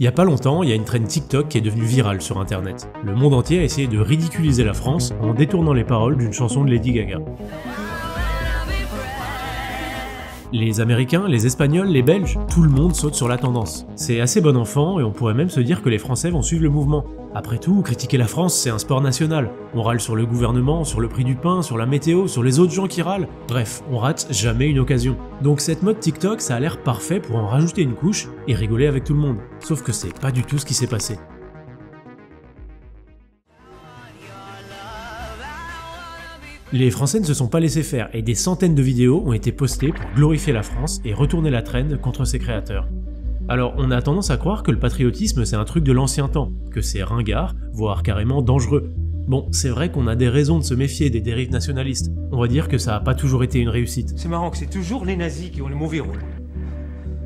Il y a pas longtemps, il y a une trend TikTok qui est devenue virale sur internet. Le monde entier a essayé de ridiculiser la France en détournant les paroles d'une chanson de Lady Gaga. Les Américains, les Espagnols, les Belges, tout le monde saute sur la tendance. C'est assez bon enfant et on pourrait même se dire que les Français vont suivre le mouvement. Après tout, critiquer la France, c'est un sport national. On râle sur le gouvernement, sur le prix du pain, sur la météo, sur les autres gens qui râlent. Bref, on rate jamais une occasion. Donc cette mode TikTok, ça a l'air parfait pour en rajouter une couche et rigoler avec tout le monde. Sauf que c'est pas du tout ce qui s'est passé. Les Français ne se sont pas laissés faire et des centaines de vidéos ont été postées pour glorifier la France et retourner la trend contre ses créateurs. Alors on a tendance à croire que le patriotisme c'est un truc de l'ancien temps, que c'est ringard, voire carrément dangereux. Bon, c'est vrai qu'on a des raisons de se méfier des dérives nationalistes, on va dire que ça a pas toujours été une réussite. C'est marrant que c'est toujours les nazis qui ont le mauvais rôle.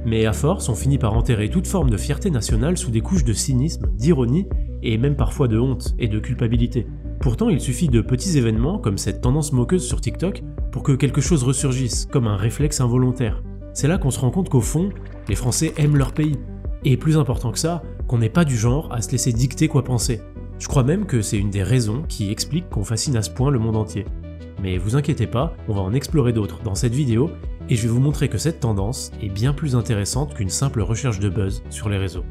Mais à force, on finit par enterrer toute forme de fierté nationale sous des couches de cynisme, d'ironie et même parfois de honte et de culpabilité. Pourtant, il suffit de petits événements, comme cette tendance moqueuse sur TikTok, pour que quelque chose ressurgisse, comme un réflexe involontaire. C'est là qu'on se rend compte qu'au fond, les Français aiment leur pays. Et plus important que ça, qu'on n'est pas du genre à se laisser dicter quoi penser. Je crois même que c'est une des raisons qui explique qu'on fascine à ce point le monde entier. Mais vous inquiétez pas, on va en explorer d'autres dans cette vidéo, et je vais vous montrer que cette tendance est bien plus intéressante qu'une simple recherche de buzz sur les réseaux.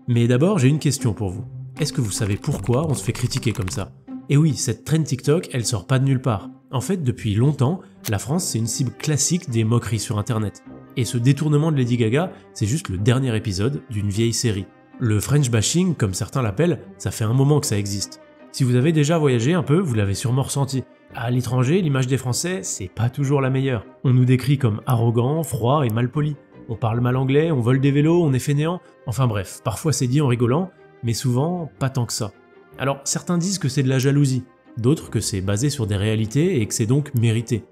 Mais d'abord, j'ai une question pour vous. Est-ce que vous savez pourquoi on se fait critiquer comme ça? Et oui, cette trend TikTok, elle sort pas de nulle part. En fait, depuis longtemps, la France c'est une cible classique des moqueries sur internet. Et ce détournement de Lady Gaga, c'est juste le dernier épisode d'une vieille série. Le French bashing, comme certains l'appellent, ça fait un moment que ça existe. Si vous avez déjà voyagé un peu, vous l'avez sûrement ressenti. À l'étranger, l'image des Français, c'est pas toujours la meilleure. On nous décrit comme arrogants, froids et malpolis. On parle mal anglais, on vole des vélos, on est fainéant. Enfin bref, parfois c'est dit en rigolant, mais souvent pas tant que ça. Alors certains disent que c'est de la jalousie, d'autres que c'est basé sur des réalités et que c'est donc mérité.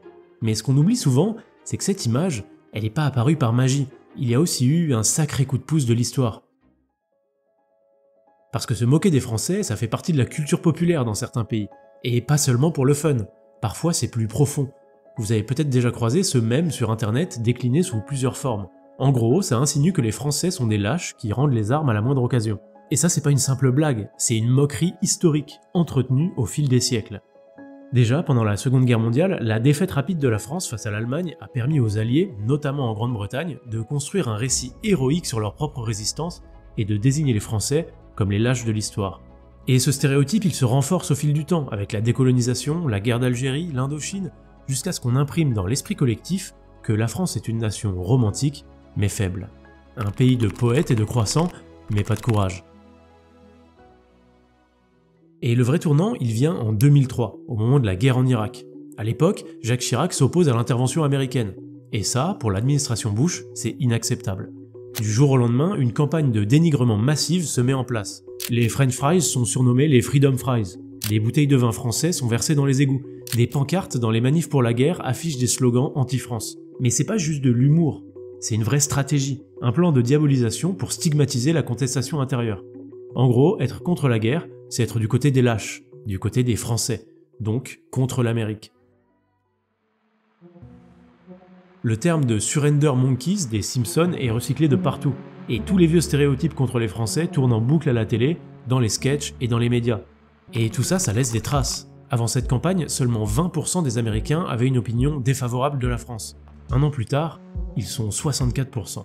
Mais ce qu'on oublie souvent, c'est que cette image, elle n'est pas apparue par magie. Il y a aussi eu un sacré coup de pouce de l'histoire. Parce que se moquer des Français, ça fait partie de la culture populaire dans certains pays. Et pas seulement pour le fun. Parfois c'est plus profond. Vous avez peut-être déjà croisé ce mème sur internet décliné sous plusieurs formes. En gros, ça insinue que les Français sont des lâches qui rendent les armes à la moindre occasion. Et ça, c'est pas une simple blague, c'est une moquerie historique, entretenue au fil des siècles. Déjà, pendant la Seconde Guerre mondiale, la défaite rapide de la France face à l'Allemagne a permis aux Alliés, notamment en Grande-Bretagne, de construire un récit héroïque sur leur propre résistance et de désigner les Français comme les lâches de l'histoire. Et ce stéréotype, il se renforce au fil du temps, avec la décolonisation, la guerre d'Algérie, l'Indochine, jusqu'à ce qu'on imprime dans l'esprit collectif que la France est une nation romantique, mais faible. Un pays de poètes et de croissants, mais pas de courage. Et le vrai tournant, il vient en 2003, au moment de la guerre en Irak. À l'époque, Jacques Chirac s'oppose à l'intervention américaine. Et ça, pour l'administration Bush, c'est inacceptable. Du jour au lendemain, une campagne de dénigrement massive se met en place. Les French fries sont surnommés les Freedom Fries. Des bouteilles de vin français sont versées dans les égouts. Des pancartes dans les manifs pour la guerre affichent des slogans anti-France. Mais c'est pas juste de l'humour, c'est une vraie stratégie, un plan de diabolisation pour stigmatiser la contestation intérieure. En gros, être contre la guerre, c'est être du côté des lâches, du côté des Français, donc contre l'Amérique. Le terme de surrender monkeys des Simpsons est recyclé de partout, et tous les vieux stéréotypes contre les Français tournent en boucle à la télé, dans les sketchs et dans les médias. Et tout ça, ça laisse des traces. Avant cette campagne, seulement 20% des Américains avaient une opinion défavorable de la France. Un an plus tard, ils sont 64%.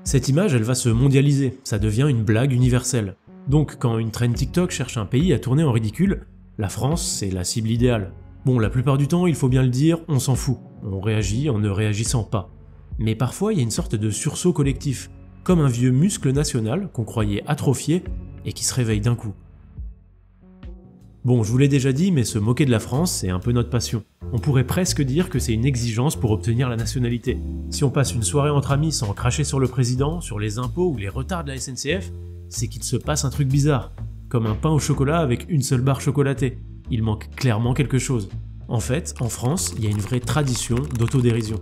Cette image, elle va se mondialiser, ça devient une blague universelle. Donc quand une trend TikTok cherche un pays à tourner en ridicule, la France, c'est la cible idéale. Bon, la plupart du temps, il faut bien le dire, on s'en fout. On réagit en ne réagissant pas. Mais parfois, il y a une sorte de sursaut collectif, comme un vieux muscle national qu'on croyait atrophié et qui se réveille d'un coup. Bon, je vous l'ai déjà dit, mais se moquer de la France, c'est un peu notre passion. On pourrait presque dire que c'est une exigence pour obtenir la nationalité. Si on passe une soirée entre amis sans cracher sur le président, sur les impôts ou les retards de la SNCF, c'est qu'il se passe un truc bizarre, comme un pain au chocolat avec une seule barre chocolatée. Il manque clairement quelque chose. En fait, en France, il y a une vraie tradition d'autodérision.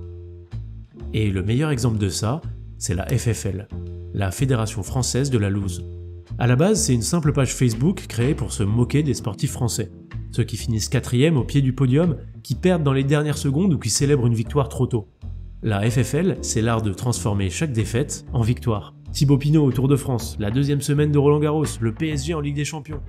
Et le meilleur exemple de ça, c'est la FFL, la Fédération Française de la Loose. À la base, c'est une simple page Facebook créée pour se moquer des sportifs français. Ceux qui finissent 4e au pied du podium, qui perdent dans les dernières secondes ou qui célèbrent une victoire trop tôt. La FFL, c'est l'art de transformer chaque défaite en victoire. Thibaut Pinot au Tour de France, la deuxième semaine de Roland-Garros, le PSG en Ligue des Champions.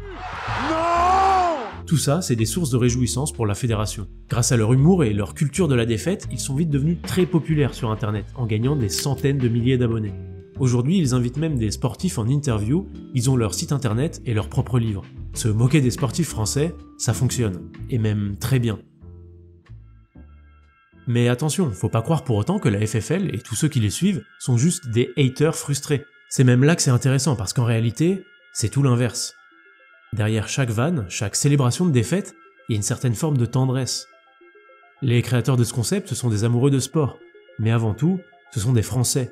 Non ! Tout ça, c'est des sources de réjouissance pour la fédération. Grâce à leur humour et leur culture de la défaite, ils sont vite devenus très populaires sur internet, en gagnant des centaines de milliers d'abonnés. Aujourd'hui, ils invitent même des sportifs en interview, ils ont leur site internet et leur propre livre. Se moquer des sportifs français, ça fonctionne, et même très bien. Mais attention, faut pas croire pour autant que la FFL et tous ceux qui les suivent sont juste des haters frustrés. C'est même là que c'est intéressant parce qu'en réalité, c'est tout l'inverse. Derrière chaque vanne, chaque célébration de défaite, il y a une certaine forme de tendresse. Les créateurs de ce concept sont des amoureux de sport, mais avant tout, ce sont des Français.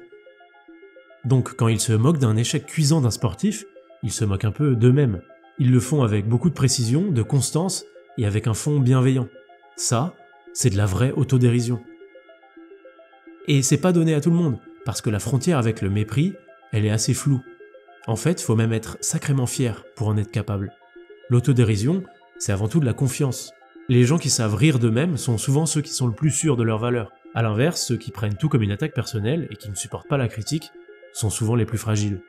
Donc quand ils se moquent d'un échec cuisant d'un sportif, ils se moquent un peu d'eux-mêmes. Ils le font avec beaucoup de précision, de constance et avec un fond bienveillant. Ça, c'est de la vraie autodérision. Et c'est pas donné à tout le monde, parce que la frontière avec le mépris, elle est assez floue. En fait, faut même être sacrément fier pour en être capable. L'autodérision, c'est avant tout de la confiance. Les gens qui savent rire d'eux-mêmes sont souvent ceux qui sont le plus sûrs de leur valeur. À l'inverse, ceux qui prennent tout comme une attaque personnelle et qui ne supportent pas la critique sont souvent les plus fragiles.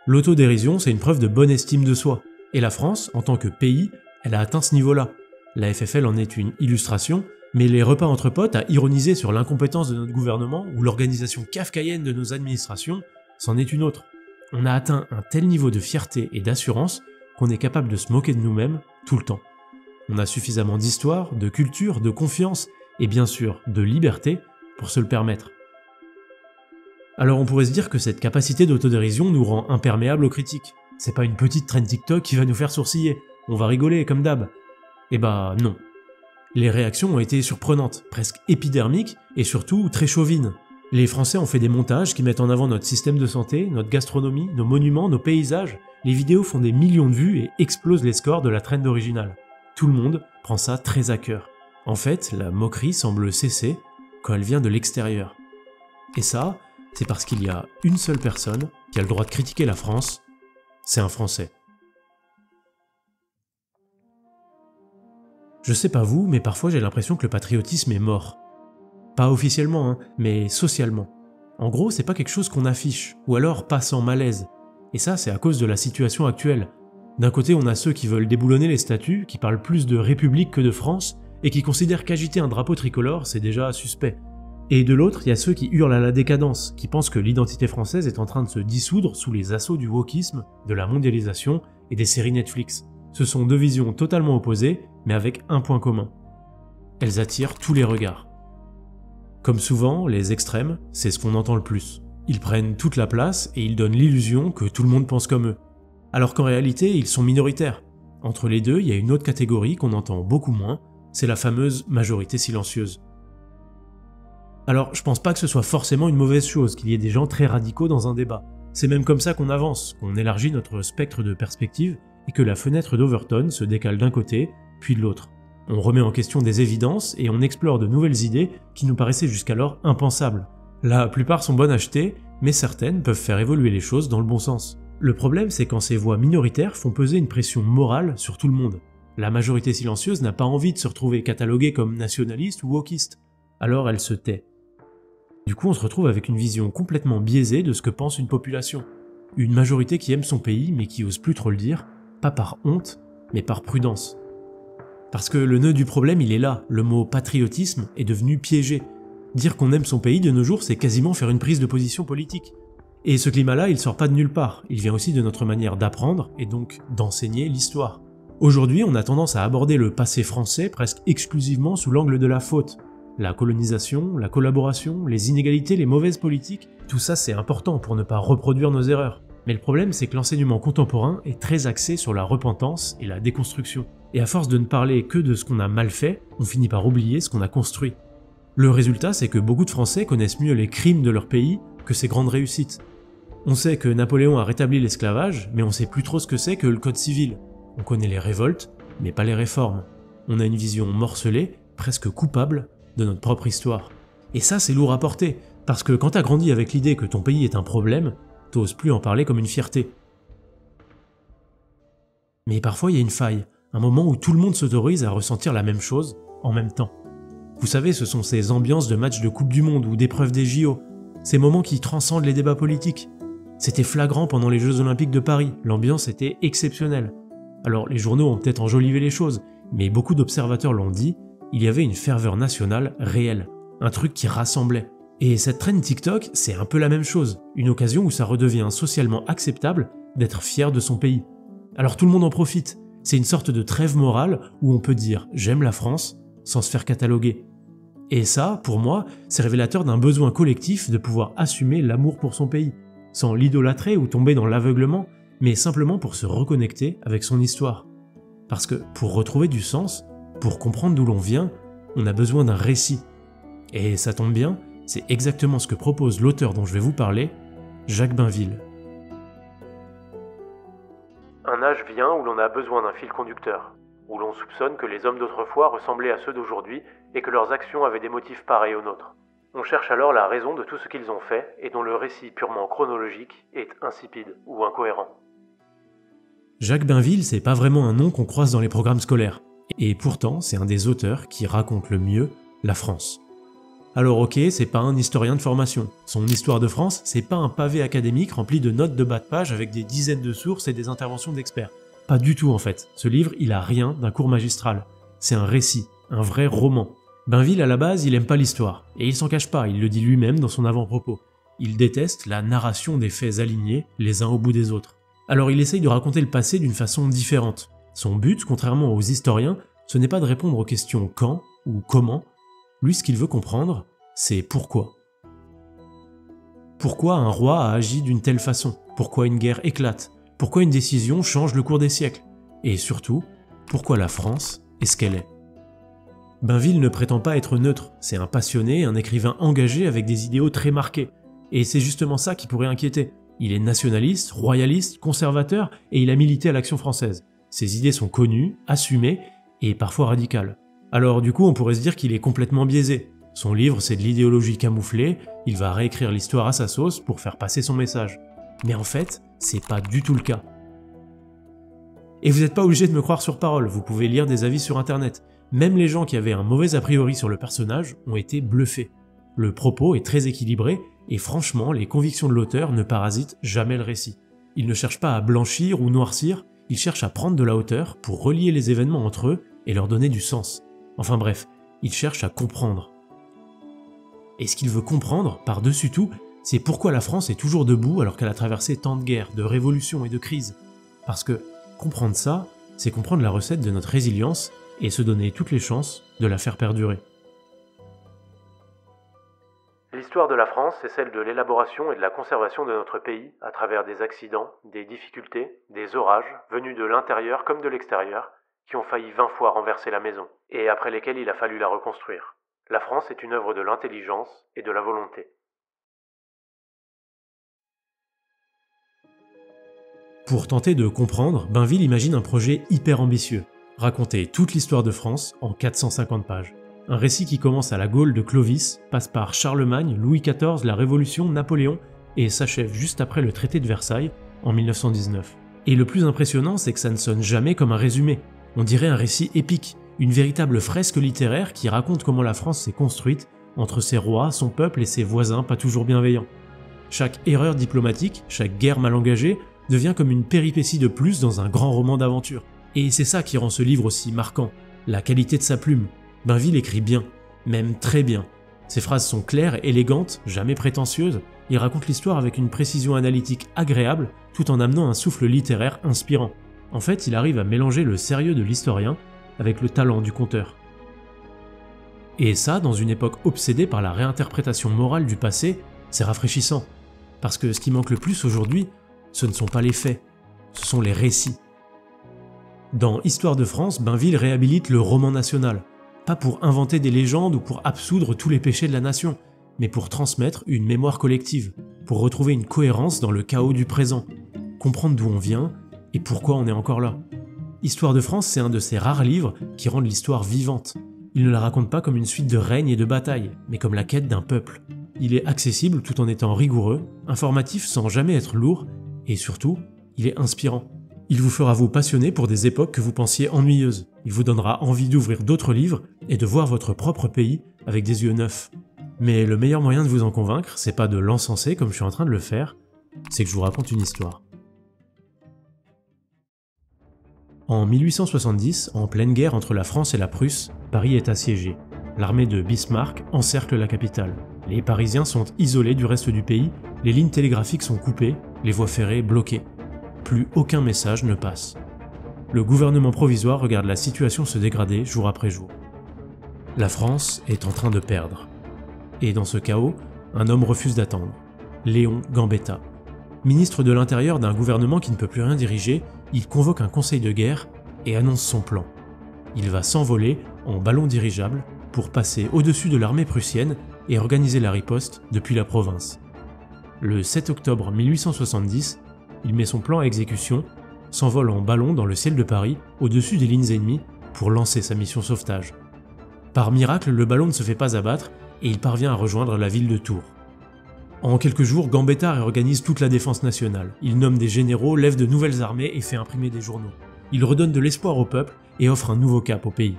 L'autodérision, c'est une preuve de bonne estime de soi. Et la France, en tant que pays, elle a atteint ce niveau-là. La FFL en est une illustration, mais les repas entre potes à ironiser sur l'incompétence de notre gouvernement ou l'organisation kafkaïenne de nos administrations, c'en est une autre. On a atteint un tel niveau de fierté et d'assurance qu'on est capable de se moquer de nous-mêmes tout le temps. On a suffisamment d'histoire, de culture, de confiance et bien sûr de liberté pour se le permettre. Alors on pourrait se dire que cette capacité d'autodérision nous rend imperméables aux critiques. C'est pas une petite trend TikTok qui va nous faire sourciller, on va rigoler comme d'hab. Eh bah non. Les réactions ont été surprenantes, presque épidermiques et surtout très chauvines. Les Français ont fait des montages qui mettent en avant notre système de santé, notre gastronomie, nos monuments, nos paysages. Les vidéos font des millions de vues et explosent les scores de la trend originale. Tout le monde prend ça très à cœur. En fait, la moquerie semble cesser quand elle vient de l'extérieur. Et ça, c'est parce qu'il y a une seule personne qui a le droit de critiquer la France, c'est un Français. Je sais pas vous, mais parfois j'ai l'impression que le patriotisme est mort. Pas officiellement, mais socialement. En gros, c'est pas quelque chose qu'on affiche, ou alors pas sans malaise. Et ça, c'est à cause de la situation actuelle. D'un côté, on a ceux qui veulent déboulonner les statuts, qui parlent plus de République que de France, et qui considèrent qu'agiter un drapeau tricolore, c'est déjà suspect. Et de l'autre, il y a ceux qui hurlent à la décadence, qui pensent que l'identité française est en train de se dissoudre sous les assauts du wokisme, de la mondialisation et des séries Netflix. Ce sont deux visions totalement opposées, mais avec un point commun. Elles attirent tous les regards. Comme souvent, les extrêmes, c'est ce qu'on entend le plus. Ils prennent toute la place et ils donnent l'illusion que tout le monde pense comme eux. Alors qu'en réalité, ils sont minoritaires. Entre les deux, il y a une autre catégorie qu'on entend beaucoup moins, c'est la fameuse majorité silencieuse. Alors, je pense pas que ce soit forcément une mauvaise chose qu'il y ait des gens très radicaux dans un débat. C'est même comme ça qu'on avance, qu'on élargit notre spectre de perspective et que la fenêtre d'Overton se décale d'un côté, puis de l'autre. On remet en question des évidences et on explore de nouvelles idées qui nous paraissaient jusqu'alors impensables. La plupart sont bonnes à jeter, mais certaines peuvent faire évoluer les choses dans le bon sens. Le problème, c'est quand ces voix minoritaires font peser une pression morale sur tout le monde. La majorité silencieuse n'a pas envie de se retrouver cataloguée comme nationaliste ou wokiste. Alors elle se tait. Du coup, on se retrouve avec une vision complètement biaisée de ce que pense une population. Une majorité qui aime son pays, mais qui ose plus trop le dire, pas par honte, mais par prudence. Parce que le nœud du problème, il est là, le mot patriotisme est devenu piégé. Dire qu'on aime son pays de nos jours, c'est quasiment faire une prise de position politique. Et ce climat-là, il sort pas de nulle part, il vient aussi de notre manière d'apprendre, et donc d'enseigner l'histoire. Aujourd'hui, on a tendance à aborder le passé français presque exclusivement sous l'angle de la faute. La colonisation, la collaboration, les inégalités, les mauvaises politiques, tout ça c'est important pour ne pas reproduire nos erreurs. Mais le problème c'est que l'enseignement contemporain est très axé sur la repentance et la déconstruction. Et à force de ne parler que de ce qu'on a mal fait, on finit par oublier ce qu'on a construit. Le résultat c'est que beaucoup de Français connaissent mieux les crimes de leur pays que ses grandes réussites. On sait que Napoléon a rétabli l'esclavage, mais on sait plus trop ce que c'est que le code civil. On connaît les révoltes, mais pas les réformes. On a une vision morcelée, presque coupable, de notre propre histoire. Et ça, c'est lourd à porter, parce que quand t'as grandi avec l'idée que ton pays est un problème, t'oses plus en parler comme une fierté. Mais parfois, il y a une faille, un moment où tout le monde s'autorise à ressentir la même chose en même temps. Vous savez, ce sont ces ambiances de matchs de Coupe du Monde ou d'épreuves des JO, ces moments qui transcendent les débats politiques. C'était flagrant pendant les Jeux Olympiques de Paris, l'ambiance était exceptionnelle. Alors les journaux ont peut-être enjolivé les choses, mais beaucoup d'observateurs l'ont dit, il y avait une ferveur nationale réelle, un truc qui rassemblait. Et cette trend TikTok, c'est un peu la même chose, une occasion où ça redevient socialement acceptable d'être fier de son pays. Alors tout le monde en profite, c'est une sorte de trêve morale où on peut dire « j'aime la France » sans se faire cataloguer. Et ça, pour moi, c'est révélateur d'un besoin collectif de pouvoir assumer l'amour pour son pays, sans l'idolâtrer ou tomber dans l'aveuglement, mais simplement pour se reconnecter avec son histoire. Parce que pour retrouver du sens, pour comprendre d'où l'on vient, on a besoin d'un récit. Et ça tombe bien, c'est exactement ce que propose l'auteur dont je vais vous parler, Jacques Bainville. Un âge vient où l'on a besoin d'un fil conducteur, où l'on soupçonne que les hommes d'autrefois ressemblaient à ceux d'aujourd'hui et que leurs actions avaient des motifs pareils aux nôtres. On cherche alors la raison de tout ce qu'ils ont fait et dont le récit purement chronologique est insipide ou incohérent. Jacques Bainville, c'est pas vraiment un nom qu'on croise dans les programmes scolaires. Et pourtant, c'est un des auteurs qui raconte le mieux la France. Alors ok, c'est pas un historien de formation. Son histoire de France, c'est pas un pavé académique rempli de notes de bas de page avec des dizaines de sources et des interventions d'experts. Pas du tout en fait. Ce livre, il a rien d'un cours magistral. C'est un récit, un vrai roman. Bainville, à la base, il aime pas l'histoire. Et il s'en cache pas, il le dit lui-même dans son avant-propos. Il déteste la narration des faits alignés, les uns au bout des autres. Alors il essaye de raconter le passé d'une façon différente. Son but, contrairement aux historiens, ce n'est pas de répondre aux questions quand ou comment. Lui, ce qu'il veut comprendre, c'est pourquoi. Pourquoi un roi a agi d'une telle façon? Pourquoi une guerre éclate? Pourquoi une décision change le cours des siècles? Et surtout, pourquoi la France est ce qu'elle est? Bainville ne prétend pas être neutre, c'est un passionné, un écrivain engagé avec des idéaux très marqués. Et c'est justement ça qui pourrait inquiéter. Il est nationaliste, royaliste, conservateur, et il a milité à l'Action française. Ses idées sont connues, assumées, et parfois radicales. Alors du coup, on pourrait se dire qu'il est complètement biaisé. Son livre, c'est de l'idéologie camouflée, il va réécrire l'histoire à sa sauce pour faire passer son message. Mais en fait, c'est pas du tout le cas. Et vous n'êtes pas obligé de me croire sur parole, vous pouvez lire des avis sur internet. Même les gens qui avaient un mauvais a priori sur le personnage ont été bluffés. Le propos est très équilibré, et franchement, les convictions de l'auteur ne parasitent jamais le récit. Il ne cherche pas à blanchir ou noircir, il cherche à prendre de la hauteur pour relier les événements entre eux et leur donner du sens. Enfin bref, il cherche à comprendre. Et ce qu'il veut comprendre, par-dessus tout, c'est pourquoi la France est toujours debout alors qu'elle a traversé tant de guerres, de révolutions et de crises. Parce que comprendre ça, c'est comprendre la recette de notre résilience et se donner toutes les chances de la faire perdurer. L'histoire de la France, c'est celle de l'élaboration et de la conservation de notre pays à travers des accidents, des difficultés, des orages, venus de l'intérieur comme de l'extérieur, qui ont failli 20 fois renverser la maison, et après lesquels il a fallu la reconstruire. La France est une œuvre de l'intelligence et de la volonté. Pour tenter de comprendre, Bainville imagine un projet hyper ambitieux, raconter toute l'histoire de France en 450 pages. Un récit qui commence à la Gaule de Clovis, passe par Charlemagne, Louis XIV, la Révolution, Napoléon, et s'achève juste après le traité de Versailles, en 1919. Et le plus impressionnant, c'est que ça ne sonne jamais comme un résumé. On dirait un récit épique, une véritable fresque littéraire qui raconte comment la France s'est construite entre ses rois, son peuple et ses voisins pas toujours bienveillants. Chaque erreur diplomatique, chaque guerre mal engagée, devient comme une péripétie de plus dans un grand roman d'aventure. Et c'est ça qui rend ce livre aussi marquant, la qualité de sa plume. Bainville écrit bien, même très bien. Ses phrases sont claires et élégantes, jamais prétentieuses, il raconte l'histoire avec une précision analytique agréable, tout en amenant un souffle littéraire inspirant. En fait, il arrive à mélanger le sérieux de l'historien avec le talent du conteur. Et ça, dans une époque obsédée par la réinterprétation morale du passé, c'est rafraîchissant. Parce que ce qui manque le plus aujourd'hui, ce ne sont pas les faits, ce sont les récits. Dans Histoire de France, Bainville réhabilite le roman national, pas pour inventer des légendes ou pour absoudre tous les péchés de la nation, mais pour transmettre une mémoire collective, pour retrouver une cohérence dans le chaos du présent, comprendre d'où on vient et pourquoi on est encore là. Histoire de France, c'est un de ces rares livres qui rendent l'histoire vivante. Il ne la raconte pas comme une suite de règnes et de batailles, mais comme la quête d'un peuple. Il est accessible tout en étant rigoureux, informatif sans jamais être lourd, et surtout, il est inspirant. Il vous fera vous passionner pour des époques que vous pensiez ennuyeuses. Il vous donnera envie d'ouvrir d'autres livres et de voir votre propre pays avec des yeux neufs. Mais le meilleur moyen de vous en convaincre, c'est pas de l'encenser comme je suis en train de le faire, c'est que je vous raconte une histoire. En 1870, en pleine guerre entre la France et la Prusse, Paris est assiégé. L'armée de Bismarck encercle la capitale. Les Parisiens sont isolés du reste du pays, les lignes télégraphiques sont coupées, les voies ferrées bloquées. Plus aucun message ne passe. Le gouvernement provisoire regarde la situation se dégrader jour après jour. La France est en train de perdre. Et dans ce chaos, un homme refuse d'attendre. Léon Gambetta. Ministre de l'Intérieur d'un gouvernement qui ne peut plus rien diriger, il convoque un conseil de guerre et annonce son plan. Il va s'envoler en ballon dirigeable pour passer au-dessus de l'armée prussienne et organiser la riposte depuis la province. Le 7 octobre 1870, il met son plan à exécution, s'envole en ballon dans le ciel de Paris, au-dessus des lignes ennemies, pour lancer sa mission sauvetage. Par miracle, le ballon ne se fait pas abattre et il parvient à rejoindre la ville de Tours. En quelques jours, Gambetta réorganise toute la défense nationale. Il nomme des généraux, lève de nouvelles armées et fait imprimer des journaux. Il redonne de l'espoir au peuple et offre un nouveau cap au pays.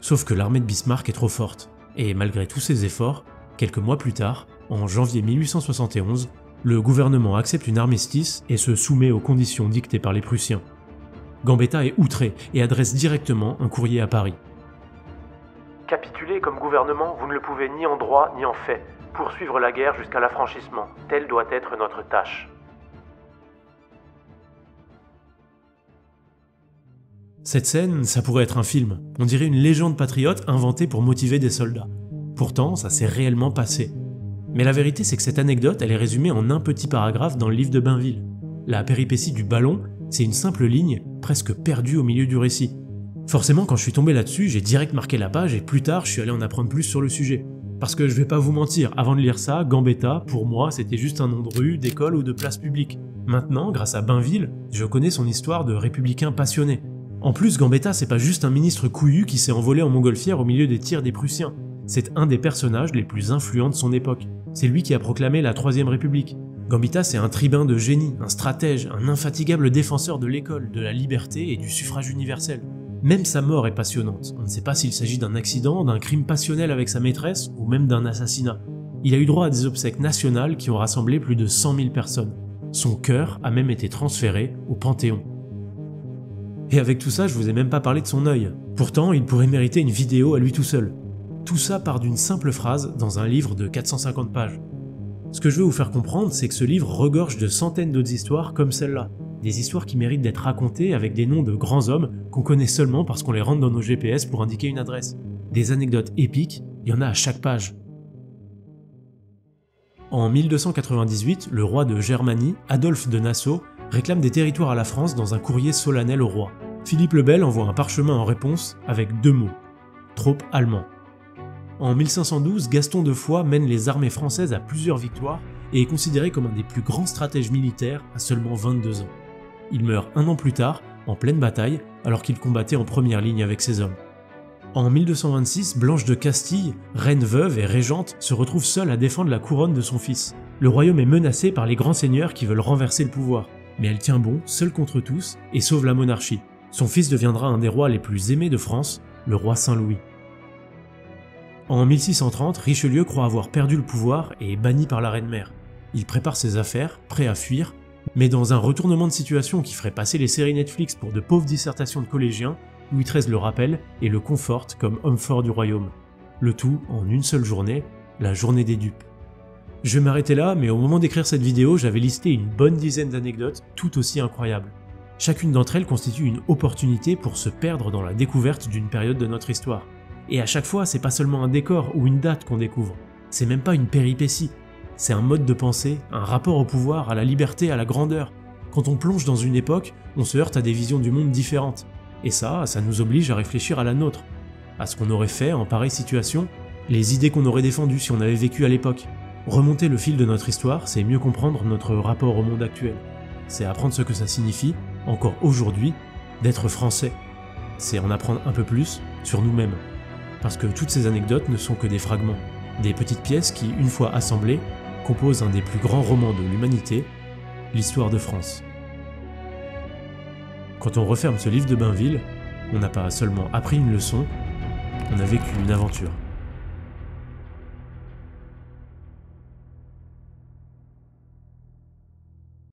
Sauf que l'armée de Bismarck est trop forte, et malgré tous ses efforts, quelques mois plus tard, en janvier 1871, le gouvernement accepte une armistice et se soumet aux conditions dictées par les Prussiens. Gambetta est outré et adresse directement un courrier à Paris. Capituler comme gouvernement, vous ne le pouvez ni en droit ni en fait. Poursuivre la guerre jusqu'à l'affranchissement, telle doit être notre tâche. Cette scène, ça pourrait être un film. On dirait une légende patriote inventée pour motiver des soldats. Pourtant, ça s'est réellement passé. Mais la vérité, c'est que cette anecdote, elle est résumée en un petit paragraphe dans le livre de Bainville. La péripétie du ballon, c'est une simple ligne, presque perdue au milieu du récit. Forcément, quand je suis tombé là-dessus, j'ai direct marqué la page et plus tard, je suis allé en apprendre plus sur le sujet. Parce que je vais pas vous mentir, avant de lire ça, Gambetta, pour moi, c'était juste un nom de rue, d'école ou de place publique. Maintenant, grâce à Bainville, je connais son histoire de républicain passionné. En plus, Gambetta, c'est pas juste un ministre couillu qui s'est envolé en montgolfière au milieu des tirs des Prussiens. C'est un des personnages les plus influents de son époque. C'est lui qui a proclamé la Troisième République. Gambetta, c'est un tribun de génie, un stratège, un infatigable défenseur de l'école, de la liberté et du suffrage universel. Même sa mort est passionnante. On ne sait pas s'il s'agit d'un accident, d'un crime passionnel avec sa maîtresse ou même d'un assassinat. Il a eu droit à des obsèques nationales qui ont rassemblé plus de 100 000 personnes. Son cœur a même été transféré au Panthéon. Et avec tout ça, je vous ai même pas parlé de son œil. Pourtant, il pourrait mériter une vidéo à lui tout seul. Tout ça part d'une simple phrase dans un livre de 450 pages. Ce que je veux vous faire comprendre, c'est que ce livre regorge de centaines d'autres histoires comme celle-là. Des histoires qui méritent d'être racontées avec des noms de grands hommes qu'on connaît seulement parce qu'on les rentre dans nos GPS pour indiquer une adresse. Des anecdotes épiques, il y en a à chaque page. En 1298, le roi de Germanie, Adolphe de Nassau, réclame des territoires à la France dans un courrier solennel au roi. Philippe le Bel envoie un parchemin en réponse avec 2 mots. Troupes allemands. En 1512, Gaston de Foix mène les armées françaises à plusieurs victoires et est considéré comme un des plus grands stratèges militaires à seulement 22 ans. Il meurt 1 an plus tard, en pleine bataille, alors qu'il combattait en première ligne avec ses hommes. En 1226, Blanche de Castille, reine veuve et régente, se retrouve seule à défendre la couronne de son fils. Le royaume est menacé par les grands seigneurs qui veulent renverser le pouvoir, mais elle tient bon, seule contre tous, et sauve la monarchie. Son fils deviendra un des rois les plus aimés de France, le roi Saint-Louis. En 1630, Richelieu croit avoir perdu le pouvoir et est banni par la reine-mère. Il prépare ses affaires, prêt à fuir, mais dans un retournement de situation qui ferait passer les séries Netflix pour de pauvres dissertations de collégiens, Louis XIII le rappelle et le conforte comme homme fort du royaume. Le tout en une seule journée, la journée des dupes. Je vais m'arrêter là, mais au moment d'écrire cette vidéo, j'avais listé une bonne dizaine d'anecdotes tout aussi incroyables. Chacune d'entre elles constitue une opportunité pour se perdre dans la découverte d'une période de notre histoire. Et à chaque fois, c'est pas seulement un décor ou une date qu'on découvre, c'est même pas une péripétie. C'est un mode de pensée, un rapport au pouvoir, à la liberté, à la grandeur. Quand on plonge dans une époque, on se heurte à des visions du monde différentes. Et ça nous oblige à réfléchir à la nôtre, à ce qu'on aurait fait en pareille situation, les idées qu'on aurait défendues si on avait vécu à l'époque. Remonter le fil de notre histoire, c'est mieux comprendre notre rapport au monde actuel. C'est apprendre ce que ça signifie, encore aujourd'hui, d'être français. C'est en apprendre un peu plus sur nous-mêmes. Parce que toutes ces anecdotes ne sont que des fragments, des petites pièces qui, une fois assemblées, composent un des plus grands romans de l'humanité, l'histoire de France. Quand on referme ce livre de Bainville, on n'a pas seulement appris une leçon, on a vécu une aventure.